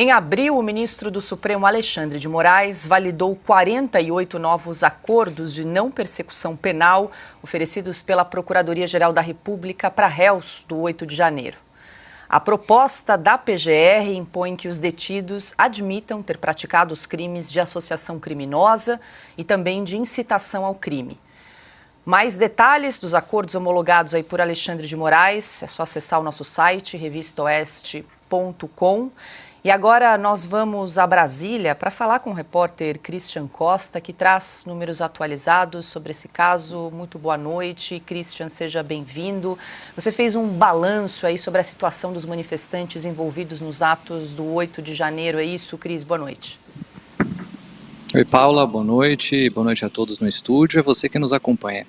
Em abril, o ministro do Supremo, Alexandre de Moraes, validou 48 novos acordos de não persecução penal oferecidos pela Procuradoria-Geral da República para réus do 8 de janeiro. A proposta da PGR impõe que os detidos admitam ter praticado os crimes de associação criminosa e também de incitação ao crime. Mais detalhes dos acordos homologados aí por Alexandre de Moraes, é só acessar o nosso site, revistaoeste.com. E agora nós vamos a Brasília para falar com o repórter Christian Costa, que traz números atualizados sobre esse caso. Muito boa noite, Christian, seja bem-vindo. Você fez um balanço aí sobre a situação dos manifestantes envolvidos nos atos do 8 de janeiro, é isso, Cris? Boa noite. Oi, Paula, boa noite a todos no estúdio e a você que nos acompanha.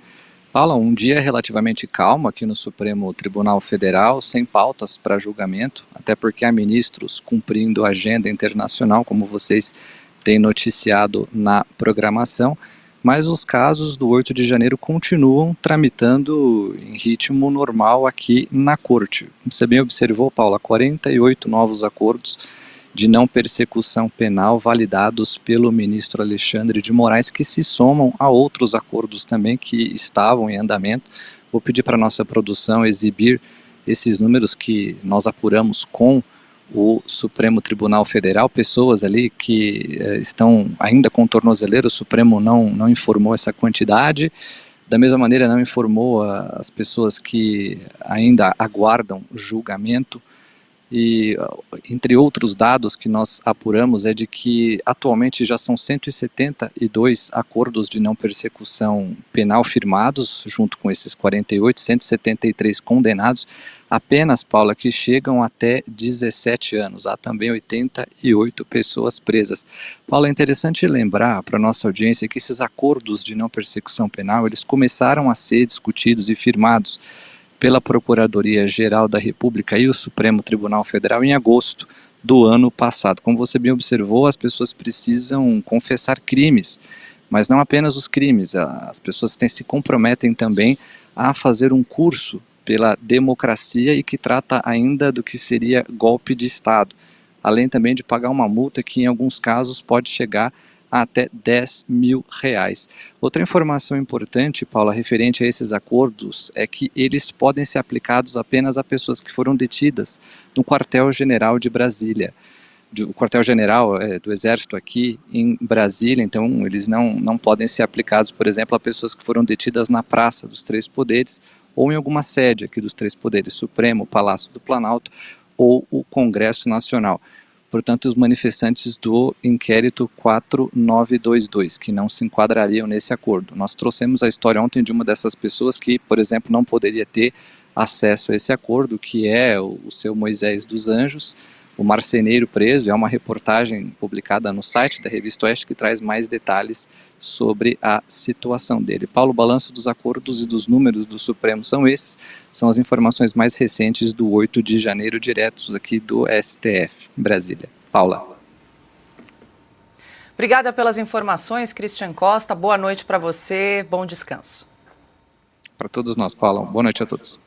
Paula, um dia relativamente calmo aqui no Supremo Tribunal Federal, sem pautas para julgamento, até porque há ministros cumprindo a agenda internacional, como vocês têm noticiado na programação, mas os casos do 8 de janeiro continuam tramitando em ritmo normal aqui na Corte. Como você bem observou, Paula, 48 novos acordos de não persecução penal validados pelo ministro Alexandre de Moraes, que se somam a outros acordos também que estavam em andamento. Vou pedir para a nossa produção exibir esses números que nós apuramos com o Supremo Tribunal Federal, pessoas ali que estão ainda com tornozeleira. O Supremo não informou essa quantidade, da mesma maneira não informou as pessoas que ainda aguardam julgamento. E entre outros dados que nós apuramos é de que atualmente já são 172 acordos de não persecução penal firmados, junto com esses 48, 173 condenados, apenas, Paula, que chegam até 17 anos. Há também 88 pessoas presas. Paula, é interessante lembrar para a nossa audiência que esses acordos de não persecução penal, eles começaram a ser discutidos e firmados pela Procuradoria-Geral da República e o Supremo Tribunal Federal em agosto do ano passado. Como você bem observou, as pessoas precisam confessar crimes, mas não apenas os crimes, as pessoas se comprometem também a fazer um curso pela democracia e que trata ainda do que seria golpe de Estado, além também de pagar uma multa que em alguns casos pode chegar a até R$10 mil. Outra informação importante, Paula, referente a esses acordos, é que eles podem ser aplicados apenas a pessoas que foram detidas no quartel-general de Brasília. O quartel-general do Exército aqui em Brasília, então eles não podem ser aplicados, por exemplo, a pessoas que foram detidas na Praça dos Três Poderes ou em alguma sede aqui dos Três Poderes, Supremo, Palácio do Planalto ou o Congresso Nacional. Portanto, os manifestantes do inquérito 4922, que não se enquadrariam nesse acordo. Nós trouxemos a história ontem de uma dessas pessoas que, por exemplo, não poderia ter acesso a esse acordo, que é o seu Moisés dos Anjos, o marceneiro preso. É uma reportagem publicada no site da Revista Oeste que traz mais detalhes sobre a situação dele. Paulo, o balanço dos acordos e dos números do Supremo são esses, são as informações mais recentes do 8 de janeiro, diretos aqui do STF, em Brasília. Paula. Obrigada pelas informações, Christian Costa. Boa noite para você, bom descanso. Para todos nós, Paula. Boa noite a todos.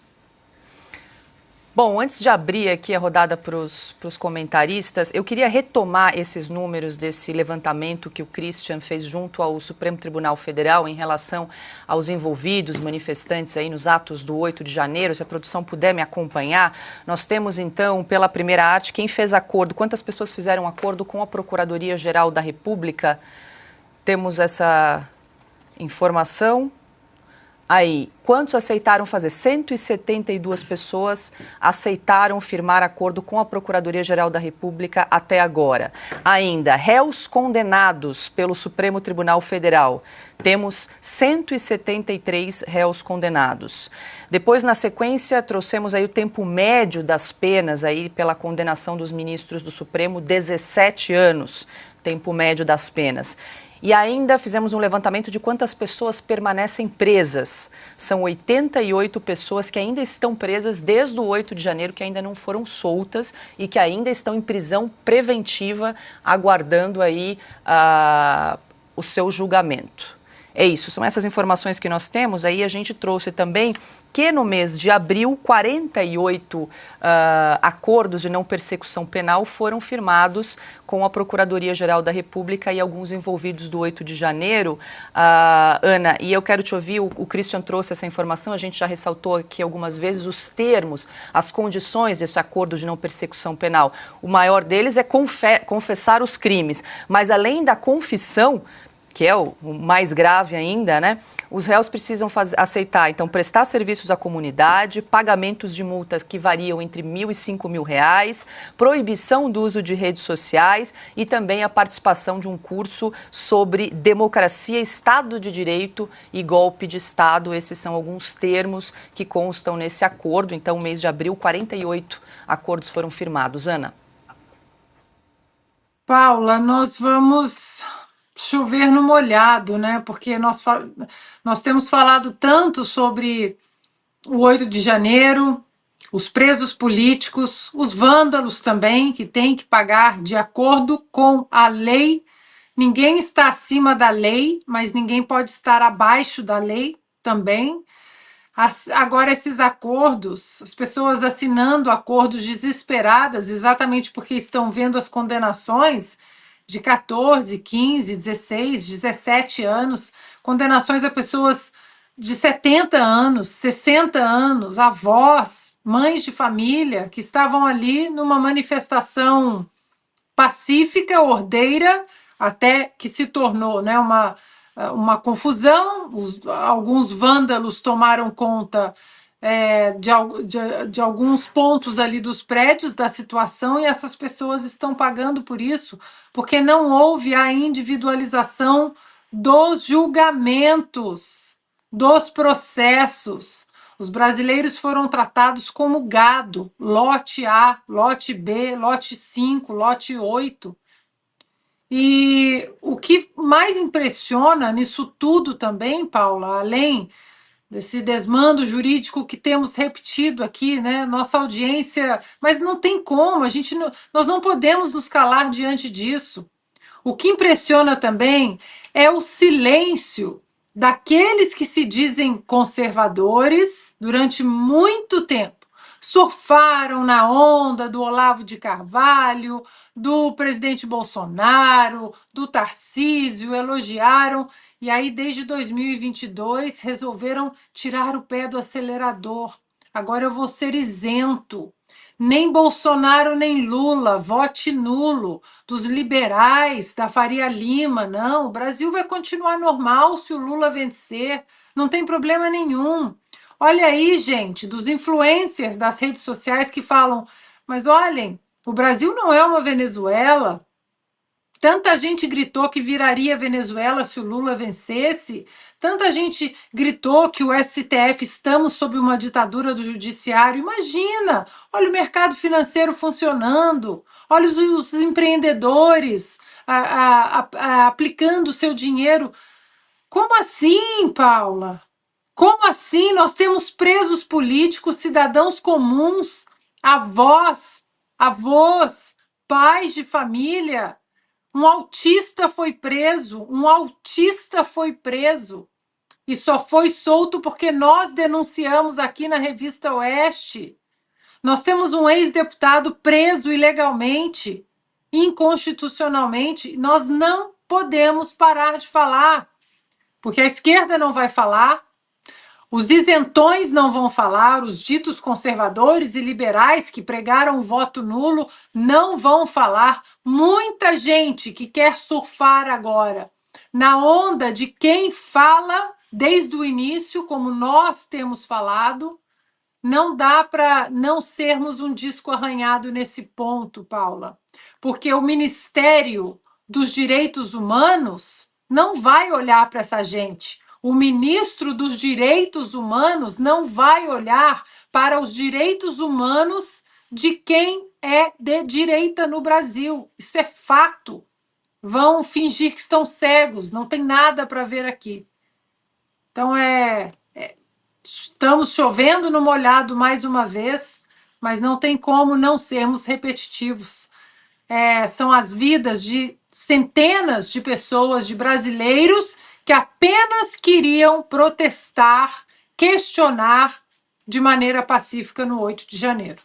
Bom, antes de abrir aqui a rodada para os comentaristas, eu queria retomar esses números desse levantamento que o Christian fez junto ao Supremo Tribunal Federal em relação aos envolvidos, manifestantes aí nos atos do 8 de janeiro. Se a produção puder me acompanhar, nós temos então, pela primeira arte, quem fez acordo, quantas pessoas fizeram acordo com a Procuradoria-Geral da República. Temos essa informação. Aí, quantos aceitaram fazer? 172 pessoas aceitaram firmar acordo com a Procuradoria-Geral da República até agora. Ainda, réus condenados pelo Supremo Tribunal Federal. Temos 173 réus condenados. Depois, na sequência, trouxemos aí o tempo médio das penas aí pela condenação dos ministros do Supremo, 17 anos, tempo médio das penas. E ainda fizemos um levantamento de quantas pessoas permanecem presas. São 88 pessoas que ainda estão presas desde o 8 de janeiro, que ainda não foram soltas e que ainda estão em prisão preventiva, aguardando aí o seu julgamento. É isso, são essas informações que nós temos. Aí a gente trouxe também que no mês de abril, 48 acordos de não persecução penal foram firmados com a Procuradoria-Geral da República e alguns envolvidos do 8 de janeiro. Ana, e eu quero te ouvir, o Christian trouxe essa informação, a gente já ressaltou aqui algumas vezes os termos, as condições desse acordo de não persecução penal. O maior deles é confessar os crimes, mas além da confissão, que é o mais grave ainda, né? Os réus precisam aceitar, então, prestar serviços à comunidade, pagamentos de multas que variam entre R$ 1.000 e R$ 5.000, proibição do uso de redes sociais e também a participação de um curso sobre democracia, Estado de Direito e golpe de Estado. Esses são alguns termos que constam nesse acordo. Então, mês de abril, 48 acordos foram firmados. Ana. Paula, nós vamos chover no molhado, né? Porque nós temos falado tanto sobre o 8 de janeiro, os presos políticos, os vândalos também, que têm que pagar de acordo com a lei. Ninguém está acima da lei, mas ninguém pode estar abaixo da lei também. Agora, esses acordos, as pessoas assinando acordos desesperadas, exatamente porque estão vendo as condenações de 14, 15, 16, 17 anos, condenações a pessoas de 70 anos, 60 anos, avós, mães de família, que estavam ali numa manifestação pacífica, ordeira, até que se tornou, né, uma confusão. Alguns vândalos tomaram conta de alguns pontos ali dos prédios da situação, e essas pessoas estão pagando por isso, porque não houve a individualização dos julgamentos, dos processos. Os brasileiros foram tratados como gado, lote A, lote B, lote 5, lote 8. E o que mais impressiona nisso tudo também, Paula, além desse desmando jurídico que temos repetido aqui, né, nossa audiência, mas não tem como, nós não podemos nos calar diante disso. O que impressiona também é o silêncio daqueles que se dizem conservadores durante muito tempo. Surfaram na onda do Olavo de Carvalho, do presidente Bolsonaro, do Tarcísio, elogiaram, e aí desde 2022 resolveram tirar o pé do acelerador. Agora eu vou ser isento. Nem Bolsonaro nem Lula, vote nulo, dos liberais, da Faria Lima, não. O Brasil vai continuar normal se o Lula vencer, não tem problema nenhum. Olha aí, gente, dos influencers das redes sociais que falam, mas olhem, o Brasil não é uma Venezuela. Tanta gente gritou que viraria Venezuela se o Lula vencesse. Tanta gente gritou que o STF estamos sob uma ditadura do judiciário. Imagina! Olha o mercado financeiro funcionando. Olha os empreendedores aplicando o seu dinheiro. Como assim, Paula? Como assim? Nós temos presos políticos, cidadãos comuns, avós, pais de família. Um autista foi preso, e só foi solto porque nós denunciamos aqui na Revista Oeste. Nós temos um ex-deputado preso ilegalmente, inconstitucionalmente. Nós não podemos parar de falar, porque a esquerda não vai falar, os isentões não vão falar, os ditos conservadores e liberais que pregaram o voto nulo não vão falar. Muita gente que quer surfar agora na onda de quem fala desde o início, como nós temos falado, não dá para não sermos um disco arranhado nesse ponto, Paula, porque o Ministério dos Direitos Humanos não vai olhar para essa gente. O ministro dos Direitos Humanos não vai olhar para os direitos humanos de quem é de direita no Brasil. Isso é fato. Vão fingir que estão cegos, não tem nada para ver aqui. Então, estamos chovendo no molhado mais uma vez, mas não tem como não sermos repetitivos. São as vidas de centenas de pessoas, de brasileiros que apenas queriam protestar, questionar de maneira pacífica no 8 de janeiro.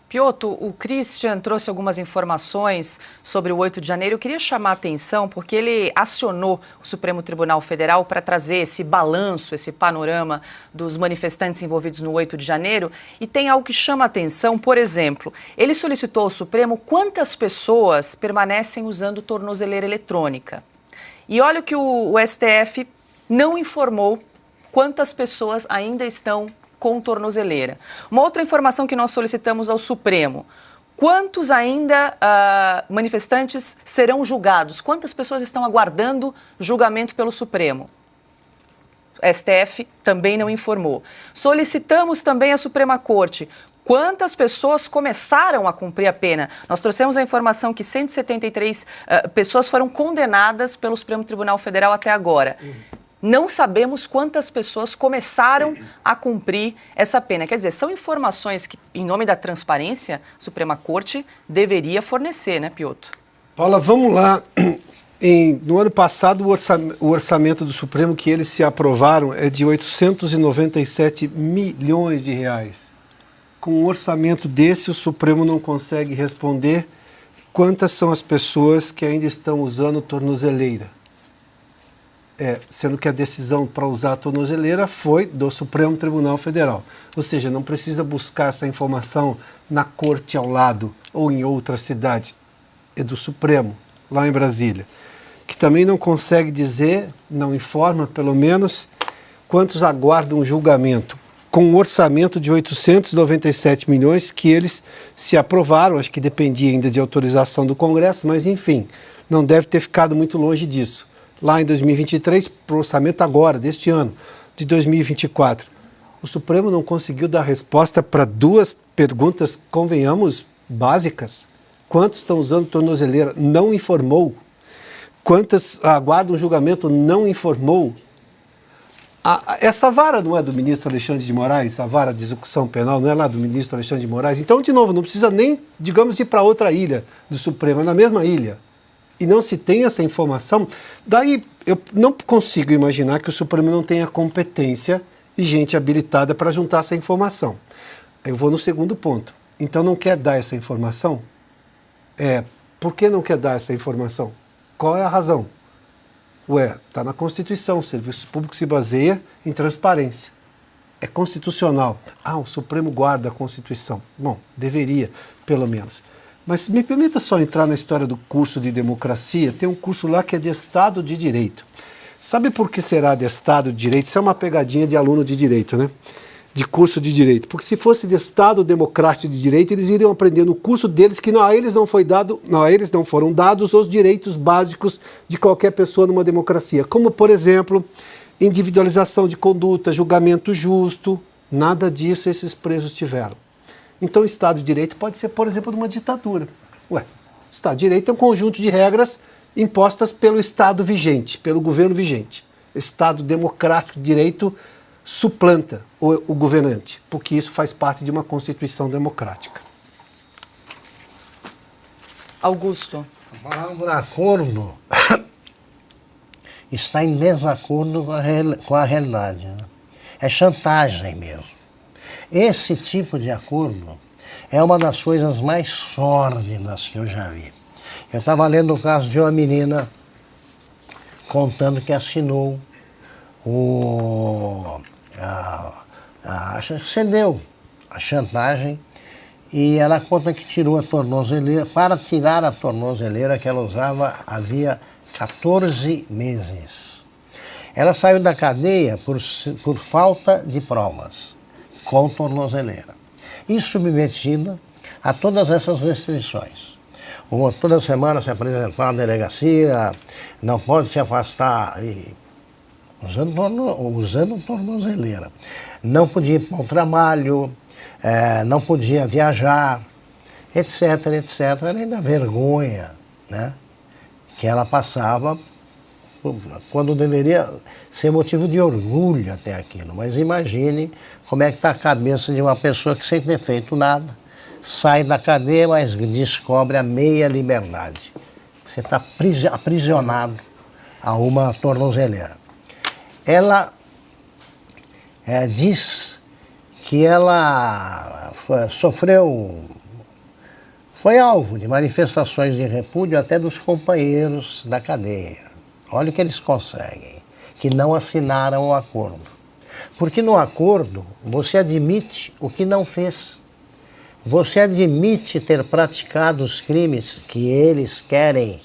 Piotr, o Christian trouxe algumas informações sobre o 8 de janeiro. Eu queria chamar a atenção porque ele acionou o Supremo Tribunal Federal para trazer esse balanço, esse panorama dos manifestantes envolvidos no 8 de janeiro. E tem algo que chama a atenção, por exemplo, ele solicitou ao Supremo quantas pessoas permanecem usando tornozeleira eletrônica. E olha que o STF não informou quantas pessoas ainda estão com tornozeleira. Uma outra informação que nós solicitamos ao Supremo: quantos ainda manifestantes serão julgados? Quantas pessoas estão aguardando julgamento pelo Supremo? O STF também não informou. Solicitamos também à Suprema Corte: quantas pessoas começaram a cumprir a pena? Nós trouxemos a informação que 173 pessoas foram condenadas pelo Supremo Tribunal Federal até agora. Não sabemos quantas pessoas começaram a cumprir essa pena. Quer dizer, são informações que, em nome da transparência, a Suprema Corte deveria fornecer, né, Piotr? Paula, vamos lá. No ano passado, o orçamento do Supremo que eles se aprovaram é de 897 milhões de reais. Com um orçamento desse, o Supremo não consegue responder quantas são as pessoas que ainda estão usando tornozeleira. Sendo que a decisão para usar a tornozeleira foi do Supremo Tribunal Federal. Ou seja, não precisa buscar essa informação na corte ao lado ou em outra cidade. É do Supremo, lá em Brasília. Que também não consegue dizer, não informa pelo menos, quantos aguardam julgamento. Com um orçamento de 897 milhões que eles se aprovaram, acho que dependia ainda de autorização do Congresso, mas enfim, não deve ter ficado muito longe disso. Lá em 2023, para o orçamento agora, deste ano, de 2024. O Supremo não conseguiu dar resposta para duas perguntas, convenhamos, básicas. Quantos estão usando tornozeleira? Não informou. Quantas aguardam julgamento? Não informou. Essa vara não é do ministro Alexandre de Moraes? A vara de execução penal não é lá do ministro Alexandre de Moraes? Então, de novo, não precisa nem, digamos, de ir para outra ilha do Supremo, é na mesma ilha. E não se tem essa informação, daí eu não consigo imaginar que o Supremo não tenha competência e gente habilitada para juntar essa informação. Eu vou no segundo ponto. Então não quer dar essa informação? Por que não quer dar essa informação? Qual é a razão? Está na Constituição, o serviço público se baseia em transparência. É constitucional. O Supremo guarda a Constituição. Bom, deveria, pelo menos. Mas me permita só entrar na história do curso de democracia. Tem um curso lá que é de Estado de Direito. Sabe por que será de Estado de Direito? Isso é uma pegadinha de aluno de Direito, né? De curso de Direito. Porque se fosse de Estado Democrático de Direito, eles iriam aprender no curso deles que a eles não foram dados os direitos básicos de qualquer pessoa numa democracia. Como, por exemplo, individualização de conduta, julgamento justo. Nada disso esses presos tiveram. Então, o Estado de Direito pode ser, por exemplo, de uma ditadura. Estado de Direito é um conjunto de regras impostas pelo Estado vigente, pelo governo vigente. Estado democrático de direito suplanta o governante, porque isso faz parte de uma Constituição democrática. Augusto. O acordo está em desacordo com a realidade. Né? É chantagem mesmo. Esse tipo de acordo é uma das coisas mais sórdidas que eu já vi. Eu estava lendo o caso de uma menina contando que assinou cedeu a chantagem e ela conta que tirou a tornozeleira, para tirar a tornozeleira que ela usava havia 14 meses. Ela saiu da cadeia por falta de provas, com tornozeleira. E submetida a todas essas restrições. Toda semana se apresentar na delegacia, não pode se afastar, usando tornozeleira. Não podia ir para o trabalho, não podia viajar, etc, etc. Além da vergonha, né, que ela passava, quando deveria ser motivo de orgulho até aquilo. Mas imagine como é que está a cabeça de uma pessoa que sem ter feito nada, sai da cadeia, mas descobre a meia liberdade. Você está aprisionado a uma tornozeleira. Ela diz que ela foi alvo de manifestações de repúdio até dos companheiros da cadeia. Olha o que eles conseguem, que não assinaram o acordo. Porque no acordo você admite o que não fez. Você admite ter praticado os crimes que eles querem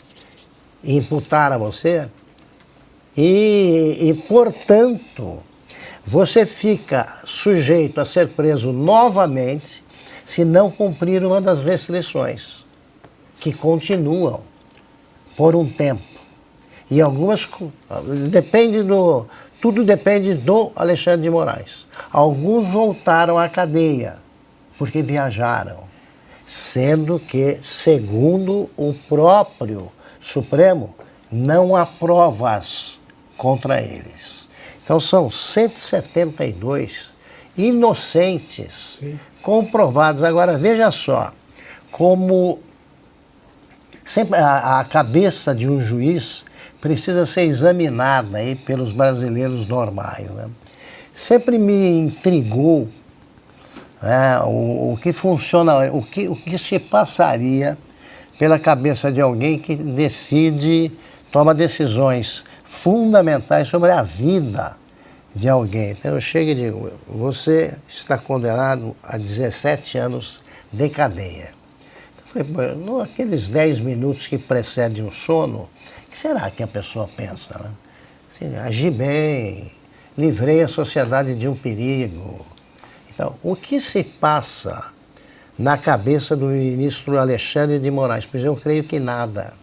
imputar a você e portanto, você fica sujeito a ser preso novamente se não cumprir uma das restrições, que continuam por um tempo. E algumas, tudo depende do Alexandre de Moraes. Alguns voltaram à cadeia, porque viajaram, sendo que, segundo o próprio Supremo, não há provas contra eles. Então são 172 inocentes comprovados. Agora veja só, como sempre a cabeça de um juiz precisa ser examinada aí pelos brasileiros normais, né? Sempre me intrigou, né, o que funciona, o que se passaria pela cabeça de alguém que toma decisões fundamentais sobre a vida de alguém. Então eu chego e digo, você está condenado a 17 anos de cadeia. Eu falei, naqueles 10 minutos que precedem o sono, o que será que a pessoa pensa, né? Assim, agi bem, livrei a sociedade de um perigo. Então, o que se passa na cabeça do ministro Alexandre de Moraes? Pois eu creio que nada.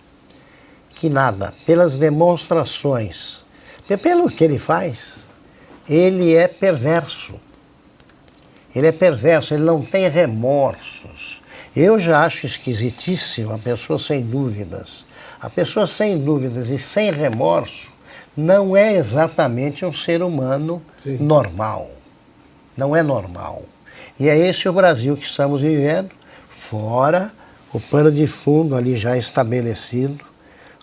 Pelas demonstrações, pelo que ele faz, ele é perverso. Ele não tem remorsos. Eu já acho esquisitíssimo a pessoa sem dúvidas. A pessoa sem dúvidas e sem remorso não é exatamente um ser humano normal. Não é normal. E é esse o Brasil que estamos vivendo, fora o pano de fundo ali já estabelecido,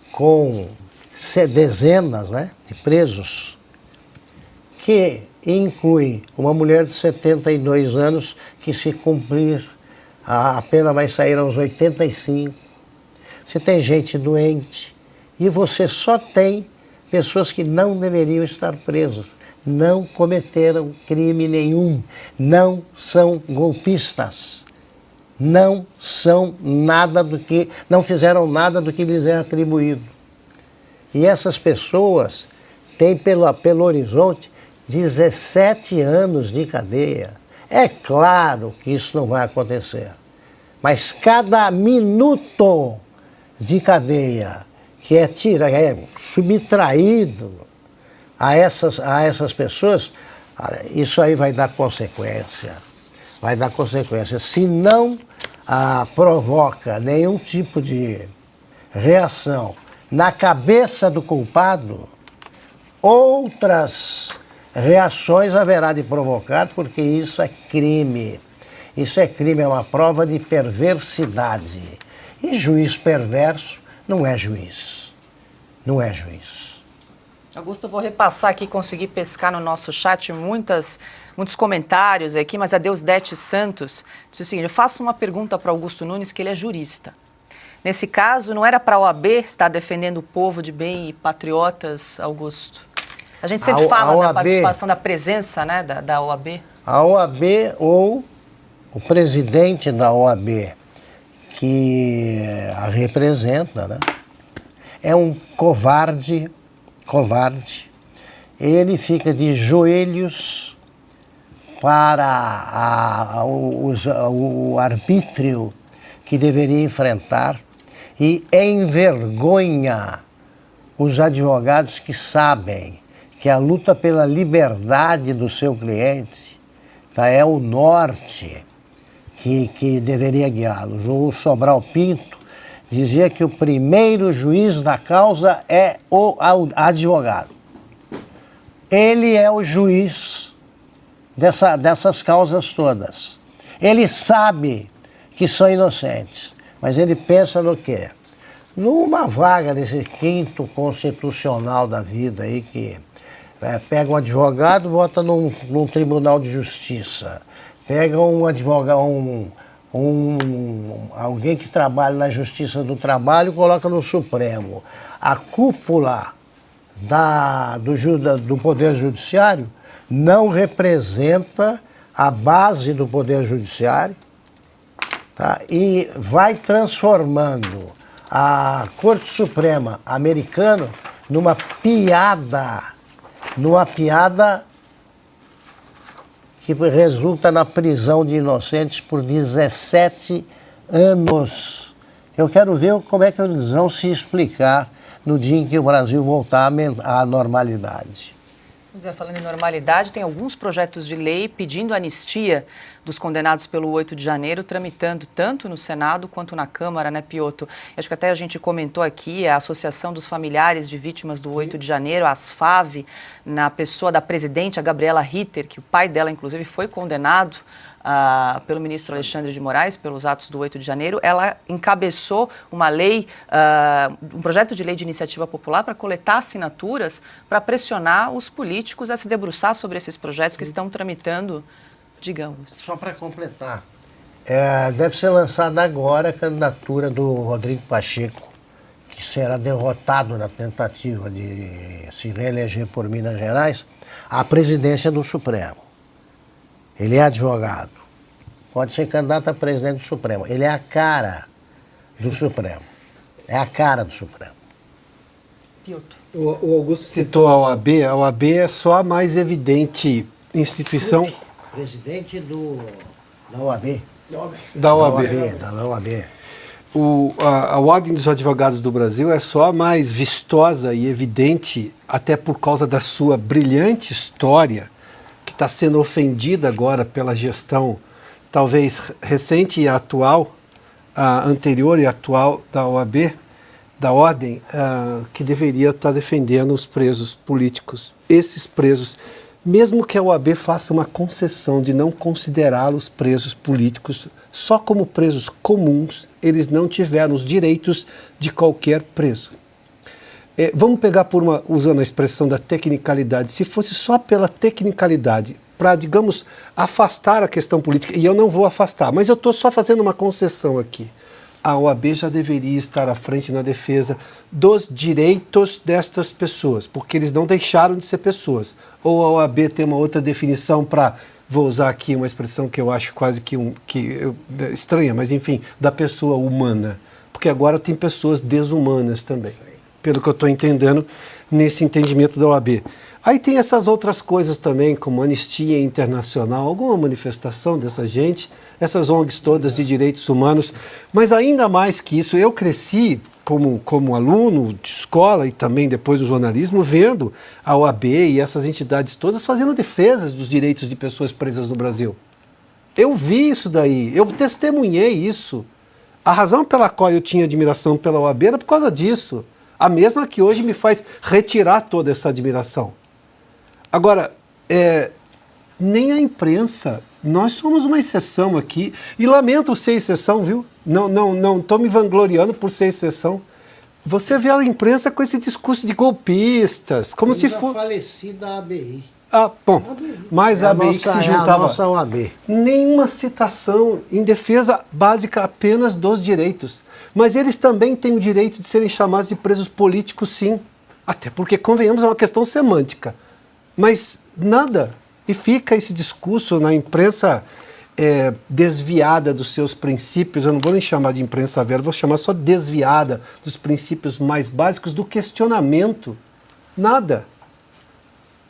com dezenas, né, de presos, que inclui uma mulher de 72 anos que, se cumprir, a pena vai sair aos 85. Você tem gente doente e você só tem pessoas que não deveriam estar presas, não cometeram crime nenhum, não são golpistas, não fizeram nada do que lhes é atribuído. E essas pessoas têm pelo horizonte 17 anos de cadeia. É claro que isso não vai acontecer, mas cada minuto de cadeia que é subtraído a essas pessoas, isso aí vai dar consequência. Se não provoca nenhum tipo de reação na cabeça do culpado, outras reações haverá de provocar, porque isso é crime. Isso é crime, é uma prova de perversidade. E juiz perverso não é juiz. Não é juiz. Augusto, eu vou repassar aqui, consegui pescar no nosso chat muitos comentários aqui, mas a Deusdete Santos disse o seguinte: eu faço uma pergunta para Augusto Nunes, que ele é jurista. Nesse caso, não era para a OAB estar defendendo o povo de bem e patriotas, Augusto? A gente sempre fala da participação, da presença, né, da OAB. A OAB ou o presidente da OAB, que a representa, né, é um covarde. Ele fica de joelhos para o arbítrio que deveria enfrentar e envergonha os advogados que sabem que a luta pela liberdade do seu cliente é o norte que deveria guiá-los. O Sobral Pinto dizia que o primeiro juiz da causa é o advogado. Ele é o juiz dessas causas todas. Ele sabe que são inocentes, mas ele pensa no quê? numa vaga desse quinto constitucional da vida aí, que pega um advogado, bota num tribunal de justiça, pega um advogado, alguém que trabalha na Justiça do Trabalho, coloca no Supremo. A cúpula do Poder Judiciário não representa a base do Poder Judiciário, tá? E vai transformando a Corte Suprema americana numa piada que resulta na prisão de inocentes por 17 anos. Eu quero ver como é que eles vão se explicar no dia em que o Brasil voltar à normalidade. Pois é, falando em normalidade, tem alguns projetos de lei pedindo anistia dos condenados pelo 8 de janeiro, tramitando tanto no Senado quanto na Câmara, né, Piotr? Acho que até a gente comentou aqui, a Associação dos Familiares de Vítimas do 8 de janeiro, a ASFAV, na pessoa da presidente, a Gabriela Ritter, que o pai dela, inclusive, foi condenado pelo ministro Alexandre de Moraes, pelos atos do 8 de janeiro, ela encabeçou uma lei, um projeto de lei de iniciativa popular para coletar assinaturas para pressionar os políticos a se debruçar sobre esses projetos que estão tramitando, digamos. Só para completar, deve ser lançada agora a candidatura do Rodrigo Pacheco, que será derrotado na tentativa de se reeleger por Minas Gerais, à presidência do Supremo. Ele é advogado, pode ser candidato a presidente do Supremo. Ele é a cara do Supremo. É a cara do Supremo. Piotr. O Augusto citou a OAB. A OAB é só a mais evidente instituição... Presidente da OAB. Da OAB. Da OAB. A Ordem dos Advogados do Brasil é só a mais vistosa e evidente, até por causa da sua brilhante história, que está sendo ofendida agora pela gestão, talvez recente e atual, anterior e atual da OAB, da Ordem, que deveria estar defendendo os presos políticos. Esses presos, mesmo que a OAB faça uma concessão de não considerá-los presos políticos, só como presos comuns, eles não tiveram os direitos de qualquer preso. Vamos pegar usando a expressão da tecnicalidade, se fosse só pela tecnicalidade, para, digamos, afastar a questão política, e eu não vou afastar, mas eu estou só fazendo uma concessão aqui. A OAB já deveria estar à frente na defesa dos direitos destas pessoas, porque eles não deixaram de ser pessoas. Ou a OAB tem uma outra definição para, vou usar aqui uma expressão que eu acho quase que estranha, mas enfim, da pessoa humana, porque agora tem pessoas desumanas também, pelo que eu estou entendendo nesse entendimento da OAB. Aí tem essas outras coisas também, como Anistia Internacional, alguma manifestação dessa gente, essas ONGs todas de direitos humanos, mas ainda mais que isso, eu cresci como aluno de escola e também depois do jornalismo, vendo a OAB e essas entidades todas fazendo defesas dos direitos de pessoas presas no Brasil. Eu vi isso daí, eu testemunhei isso. A razão pela qual eu tinha admiração pela OAB era por causa disso. A mesma que hoje me faz retirar toda essa admiração. Agora, nem a imprensa, nós somos uma exceção aqui, e lamento ser exceção, viu? Não estou me vangloriando por ser exceção. Você vê a imprensa com esse discurso de golpistas, como se fosse... falecida ABI. Bom, mais a ABI que se juntava... a nossa OAB. Nenhuma citação em defesa básica apenas dos direitos. Mas eles também têm o direito de serem chamados de presos políticos, sim. Até porque, convenhamos, é uma questão semântica. Mas nada. E fica esse discurso na imprensa desviada dos seus princípios. Eu não vou nem chamar de imprensa velha, vou chamar só desviada dos princípios mais básicos do questionamento. Nada.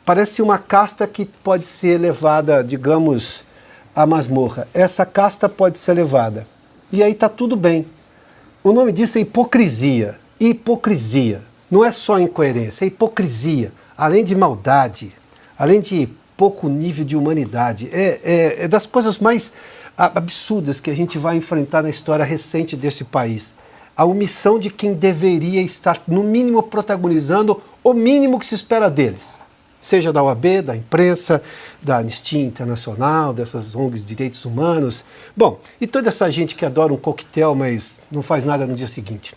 Parece uma casta que pode ser levada, digamos, à masmorra. Essa casta pode ser levada. E aí está tudo bem. O nome disso é hipocrisia. Hipocrisia. Não é só incoerência, é hipocrisia. Além de maldade, além de pouco nível de humanidade. É das coisas mais absurdas que a gente vai enfrentar na história recente desse país. A omissão de quem deveria estar, no mínimo, protagonizando o mínimo que se espera deles. Seja da OAB, da imprensa, da Anistia Internacional, dessas ONGs de direitos humanos. Bom, e toda essa gente que adora um coquetel, mas não faz nada no dia seguinte.